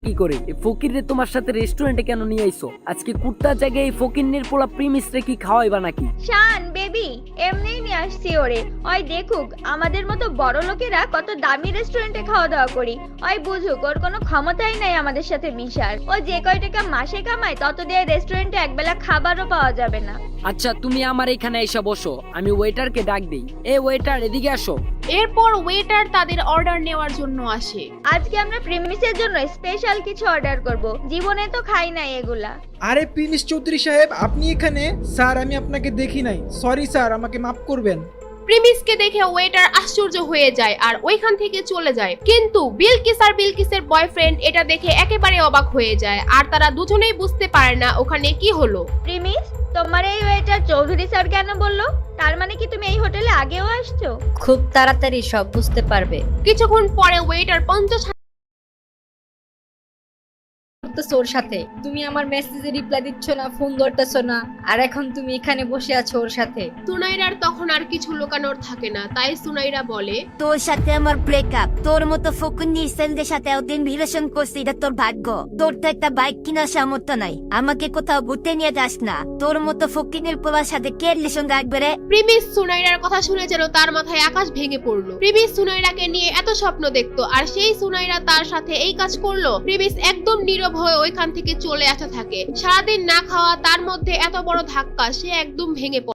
কি করে এই ফকিররে তোমার সাথে রেস্টুরেন্টে কেন নিয়ে আইছো? আজকে কুত্তার জায়গায় এই ফকিরনের পোলা প্রিমিসরে কি খাওয়াইবা নাকি? শান বেবি, এমনিই নিয়ে আসছি ওরে। ওই দেখুক আমাদের মতো বড় লোকেরা কত দামি রেস্টুরেন্টে খাওয়া দাওয়া করি। ওই বুঝুক ওর কোনো ক্ষমতাই নাই আমাদের সাথে মিশার। ও যে কয় টাকা মাসে কামায় তত দিয়ে রেস্টুরেন্টে একবেলা খাবারও পাওয়া যাবে না। আচ্ছা তুমি আমার এখানে এসে বসো, আমি ওয়েটারকে ডাক দিই। এ ওয়েটার এদিকে আসো। এরপর ওয়েটার তাদের অর্ডার নেওয়ার জন্য আসে। আজকে আমরা প্রিমিসের জন্য স্পেশাল কিছু অর্ডার করব, জীবনে তো খাই নাই এগুলা। আরে প্রিমিস চৌধুরী সাহেব, আপনি এখানে? স্যার আমি আপনাকে দেখি নাই, সরি স্যার, আমাকে মাফ করবেন। প্রিমিসকে দেখে ওয়েটার আশ্চর্য হয়ে যায় আর ওইখান থেকে চলে যায়। কিন্তু বিলকিস আর বিলকিসের বয়ফ্রেন্ড এটা দেখে একেবারে অবাক হয়ে যায় আর তারা দুজনেই বুঝতে পারে না ওখানে কি হলো। প্রিমিস, তোমার এই ওয়েটার চৌধুরী স্যার কেন বললো? তার মানে কি তুমি এই হোটেলে আগেও আসছো? খুব তাড়াতাড়ি সব বুঝতে পারবে। কিছুক্ষণ পরে ওয়েটার 50 ওর সাথে তুমি আমার মেসেজে রিপ্লাই দিচ্ছ না, ফোন ধরতেছ না, আর এখন তুমি এখানে বসে আছো ওর সাথে। সুনাইরার তখন আর কিছু লুকানোর থাকে না, তাই সুনাইরা বলে, তোর সাথে আমার ব্রেকআপ। তোর মতো ফকুন্নি সেলদের সাথে এতদিন রিলেশন করছি, এটা তোর ভাগ্য। তোর তো একটা বাইক কেনার সামর্থ্য নাই, আমাকে কোথাও ঘুরতে নিয়ে যাস না। তোর মতো ফকিনের পোলার সাথে কে রিলেশন রাখবে রে? প্রিমিস সুনাইরার কথা শুনে যেন তার মাথায় আকাশ ভেঙে পড়লো। প্রিমিস সুনাইরাকে নিয়ে এত স্বপ্ন দেখতো, আর সেই সুনাইরা তার সাথে এই কাজ করলো। প্রিমিস একদম নীরব হয়ে ওইখান থেকে চলে আসতে থাকে। সারাদিন না খাওয়া, তার মধ্যে এত বড় ধাক্কা, সে একদম ভেঙে পড়ে।